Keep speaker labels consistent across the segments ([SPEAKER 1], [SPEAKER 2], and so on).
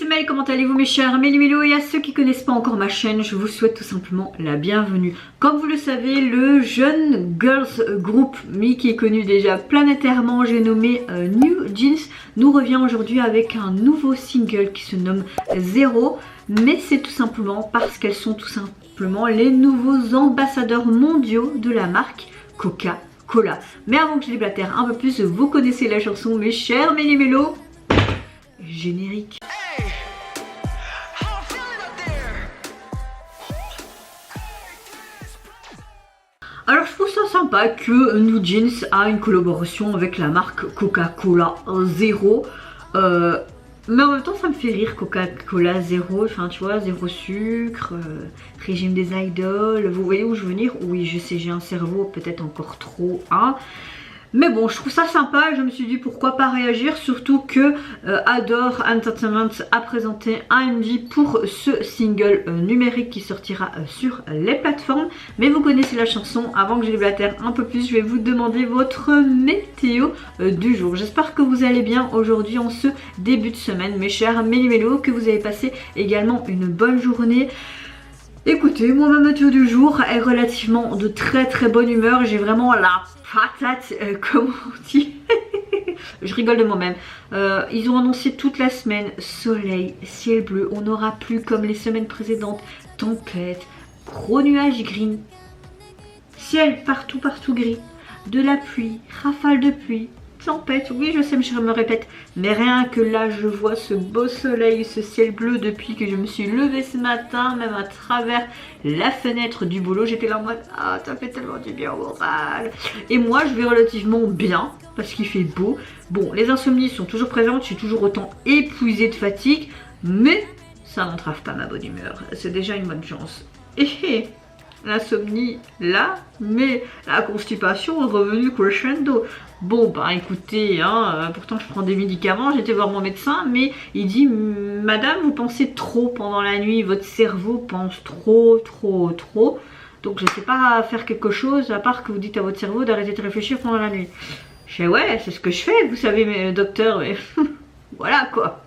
[SPEAKER 1] c'est Mel, comment allez-vous mes chers Méli-Mélo, et à ceux qui ne connaissent pas encore ma chaîne, je vous souhaite tout simplement la bienvenue. Comme vous le savez, le jeune girls group, mais qui est connu déjà planétairement, j'ai nommé New Jeans, nous revient aujourd'hui avec un nouveau single qui se nomme Zero. Mais c'est tout simplement parce qu'elles sont tout simplement les nouveaux ambassadeurs mondiaux de la marque Coca-Cola. Mais avant que je déblatère un peu plus, vous connaissez la chanson mes chers Méli-Mélo. Générique. Alors je trouve ça sympa que New Jeans a une collaboration avec la marque Coca-Cola Zero. Mais en même temps ça me fait rire, Coca-Cola Zero, enfin tu vois, zéro sucre, régime des idoles, vous voyez où je veux venir? Oui, je sais, j'ai un cerveau peut-être encore trop, hein. Mais bon, je trouve ça sympa, je me suis dit pourquoi pas réagir, surtout que Adore Entertainment a présenté un MV pour ce single numérique qui sortira sur les plateformes. Mais vous connaissez la chanson, avant que je déblatère un peu plus, je vais vous demander votre météo du jour. J'espère que vous allez bien aujourd'hui en ce début de semaine, mes chers Méli-Mélo, que vous avez passé également une bonne journée. Écoutez, moi ma météo du jour est relativement de très bonne humeur, j'ai vraiment la patate, comme on dit. Je rigole de moi-même. Ils ont annoncé toute la semaine soleil, ciel bleu, on n'aura plus comme les semaines précédentes, tempête, gros nuages gris, ciel partout gris, de la pluie, rafale de pluie, tempête, oui je sais, je me répète, mais rien que là je vois ce beau soleil, ce ciel bleu depuis que je me suis levée ce matin, même à travers la fenêtre du boulot, j'étais là en mode ah ça fait tellement du bien au moral. Et moi je vais relativement bien parce qu'il fait beau. Bon, les insomnies sont toujours présentes, je suis toujours autant épuisée de fatigue, mais ça n'entrave pas ma bonne humeur, c'est déjà une bonne chance. Et l'insomnie là, mais la constipation est revenue crescendo. Bon bah écoutez, hein, pourtant je prends des médicaments, j'ai été voir mon médecin, mais il dit madame vous pensez trop pendant la nuit, votre cerveau pense trop. Donc je sais pas faire quelque chose à part que vous dites à votre cerveau d'arrêter de réfléchir pendant la nuit. Je fais ouais c'est ce que je fais, vous savez mais docteur, mais voilà quoi.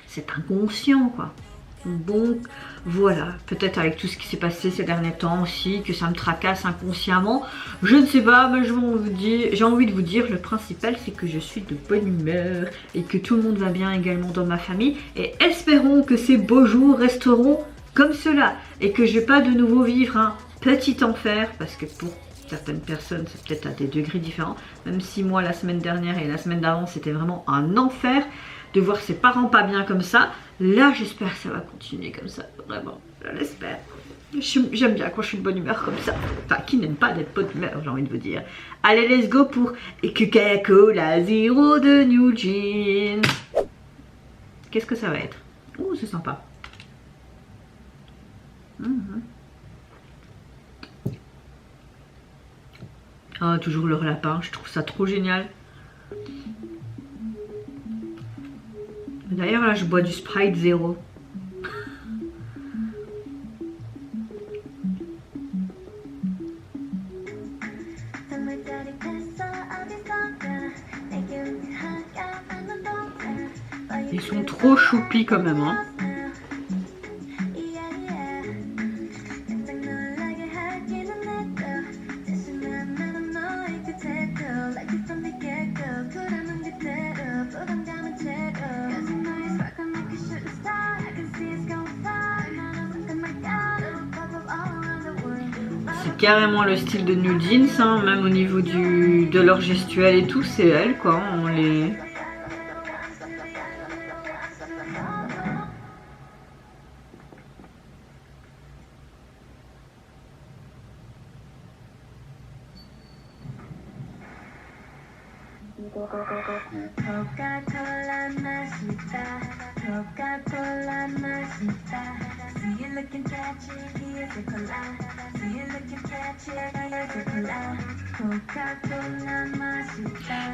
[SPEAKER 1] C'est inconscient quoi. Donc voilà, peut-être avec tout ce qui s'est passé ces derniers temps aussi, que ça me tracasse inconsciemment, je ne sais pas, mais j'ai envie de vous dire, le principal c'est que je suis de bonne humeur et que tout le monde va bien également dans ma famille, et espérons que ces beaux jours resteront comme cela et que je vais pas de nouveau vivre un petit enfer, parce que pour certaines personnes c'est peut-être à des degrés différents, même si moi la semaine dernière et la semaine d'avant c'était vraiment un enfer de voir ses parents pas bien comme ça. Là j'espère que ça va continuer comme ça, vraiment, je l'espère. J'aime bien quand je suis de bonne humeur comme ça. Enfin, qui n'aime pas d'être bonne humeur, j'ai envie de vous dire. Allez, let's go pour Coca-Cola Zero de New Jeans. Qu'est-ce que ça va être? Oh, c'est sympa. Ah, toujours leur lapin, je trouve ça trop génial. D'ailleurs là je bois du Sprite Zero. Ils sont trop choupis quand même hein. C'est carrément le style de New Jeans, hein, même au niveau de leur gestuelle et tout, c'est elle quoi, on les...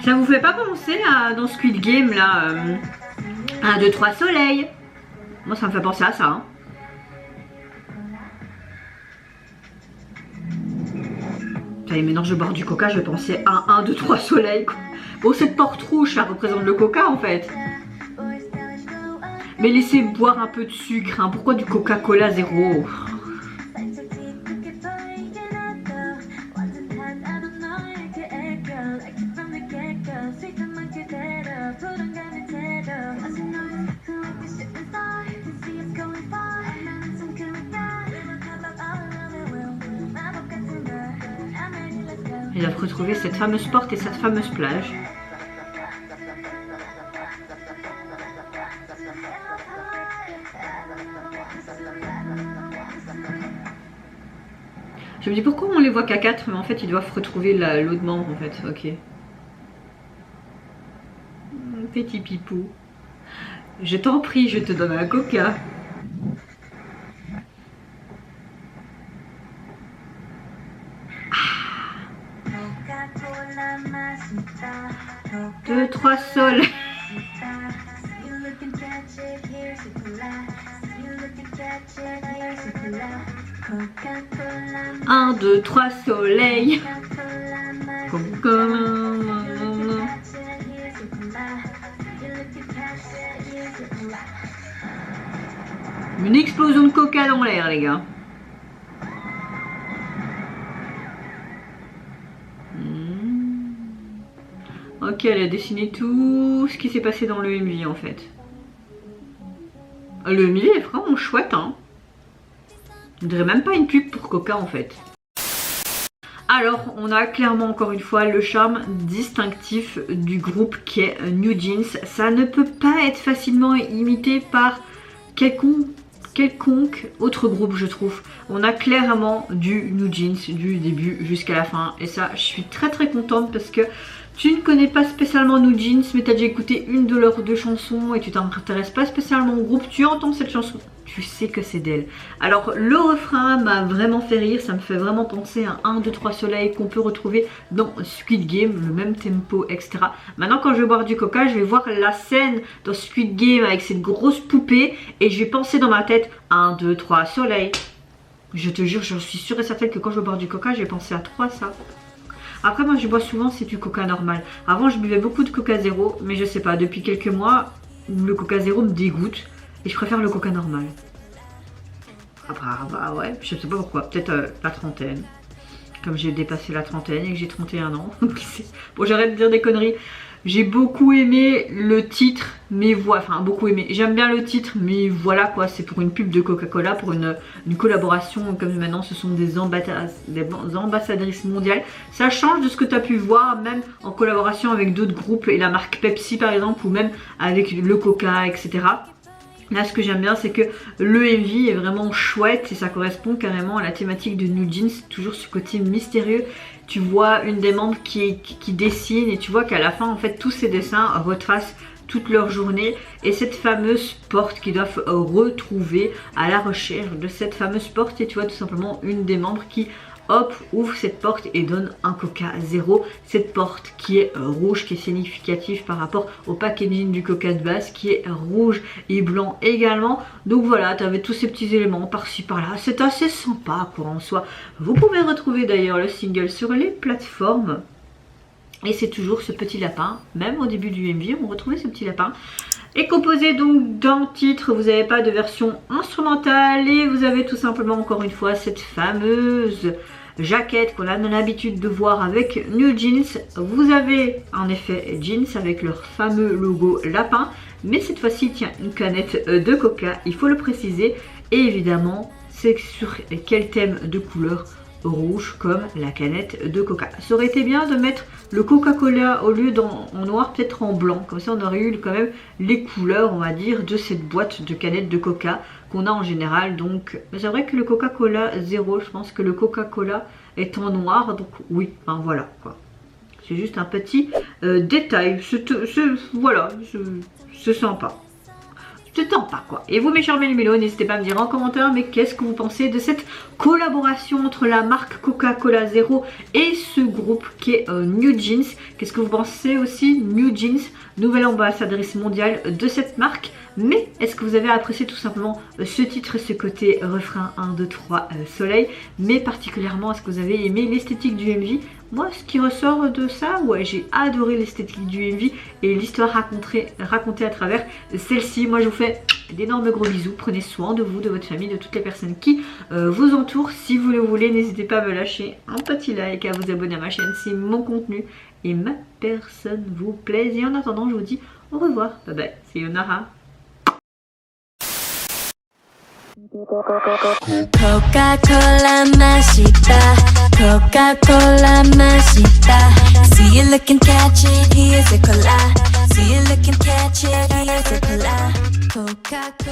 [SPEAKER 1] Ça vous fait pas penser à dans Squid Game là, 1, 2, 3 soleil? Moi ça me fait penser à ça hein. Et maintenant je bois du coca, je pensais à 1, 2, 3 soleil. Bon, cette porte rouge, ça représente le coca en fait. Mais laissez boire un peu de sucre, hein. Pourquoi du Coca-Cola zéro? Ils doivent retrouver cette fameuse porte et cette fameuse plage. Je me dis pourquoi on les voit qu'à 4, mais en fait ils doivent retrouver l'autre membre en fait. Ok. Petit pipou. Je t'en prie, je te donne un coca. Deux, trois sols. 1, 2, 3 soleil. Une explosion de coca dans l'air, les gars. Ok, elle a dessiné tout ce qui s'est passé dans le MV en fait. Le MV est vraiment chouette, hein. On dirait même pas une pub pour Coca en fait. Alors, on a clairement encore une fois le charme distinctif du groupe qui est New Jeans. Ça ne peut pas être facilement imité par quelconque autre groupe, je trouve. On a clairement du New Jeans du début jusqu'à la fin. Et ça, je suis très contente parce que tu ne connais pas spécialement New Jeans, mais tu as déjà écouté une de leurs 2 chansons et tu t'intéresses pas spécialement au groupe, tu entends cette chanson, tu sais que c'est d'elle. Alors le refrain m'a vraiment fait rire, ça me fait vraiment penser à 1, 2, 3 soleils qu'on peut retrouver dans Squid Game, le même tempo, etc. Maintenant quand je vais boire du coca, je vais voir la scène dans Squid Game avec cette grosse poupée et je vais penser dans ma tête 1, 2, 3 soleils. Je te jure, je suis sûre et certaine que quand je vais boire du coca, je vais penser à 3 ça. Après moi je bois souvent c'est du coca normal. Avant je buvais beaucoup de coca zéro, mais je sais pas, depuis quelques mois le coca zéro me dégoûte et je préfère le coca normal. Après bah ouais, je sais pas pourquoi, peut-être la trentaine. Comme j'ai dépassé la trentaine et que j'ai 31 ans. Bon, j'arrête de dire des conneries. J'ai beaucoup aimé le titre, mais voilà, enfin beaucoup aimé. J'aime bien le titre, mais voilà quoi, c'est pour une pub de Coca-Cola, pour une collaboration, comme maintenant ce sont des ambassadrices mondiales. Ça change de ce que tu as pu voir, même en collaboration avec d'autres groupes et la marque Pepsi par exemple, ou même avec le Coca, etc. Là ce que j'aime bien c'est que le MV est vraiment chouette et ça correspond carrément à la thématique de New Jeans, toujours ce côté mystérieux. Tu vois une des membres qui dessine et tu vois qu'à la fin en fait tous ces dessins retracent toute leur journée et cette fameuse porte qu'ils doivent retrouver à la recherche de cette fameuse porte et tu vois tout simplement une des membres qui hop, ouvre cette porte et donne un coca zéro. Cette porte qui est rouge, qui est significative par rapport au packaging du coca de base qui est rouge et blanc également. Donc voilà, tu avais tous ces petits éléments par-ci par-là. C'est assez sympa quoi en soi. Vous pouvez retrouver d'ailleurs le single sur les plateformes. Et c'est toujours ce petit lapin, même au début du MV, on retrouvait ce petit lapin. Est composé donc d'un titre, vous n'avez pas de version instrumentale et vous avez tout simplement encore une fois cette fameuse jaquette qu'on a l'habitude de voir avec New Jeans. Vous avez en effet Jeans avec leur fameux logo lapin, mais cette fois-ci tiens une canette de coca, il faut le préciser. Et évidemment c'est sur quel thème de couleur? Rouge comme la canette de coca. Ça aurait été bien de mettre le Coca-Cola au lieu en noir, peut-être en blanc, comme ça on aurait eu quand même les couleurs on va dire de cette boîte de canettes de coca qu'on a en général. Donc c'est vrai que le Coca-Cola zéro, je pense que le Coca-Cola est en noir, donc oui, enfin voilà quoi. C'est juste un petit détail, voilà, c'est sympa. Pas quoi. Et vous mes chers mélo, n'hésitez pas à me dire en commentaire mais qu'est-ce que vous pensez de cette collaboration entre la marque Coca-Cola Zero et ce groupe qui est New Jeans. Qu'est-ce que vous pensez aussi New Jeans, nouvelle ambassadrice mondiale de cette marque. Mais est-ce que vous avez apprécié tout simplement ce titre, ce côté refrain 1, 2, 3 soleil. Mais particulièrement est-ce que vous avez aimé l'esthétique du MV? Moi ce qui ressort de ça, ouais j'ai adoré l'esthétique du MV et l'histoire racontée à travers celle-ci. Moi je vous fais d'énormes gros bisous, prenez soin de vous, de votre famille, de toutes les personnes qui vous entourent. Si vous le voulez, n'hésitez pas à me lâcher un petit like, à vous abonner à ma chaîne si mon contenu et ma personne vous plaisent. Et en attendant, je vous dis au revoir, bye bye, sayonara.
[SPEAKER 2] Coca-Cola 마시다 Coca-Cola 마시다 See you looking catch it, here's a cola See you looking catch it, here's a cola Coca-Cola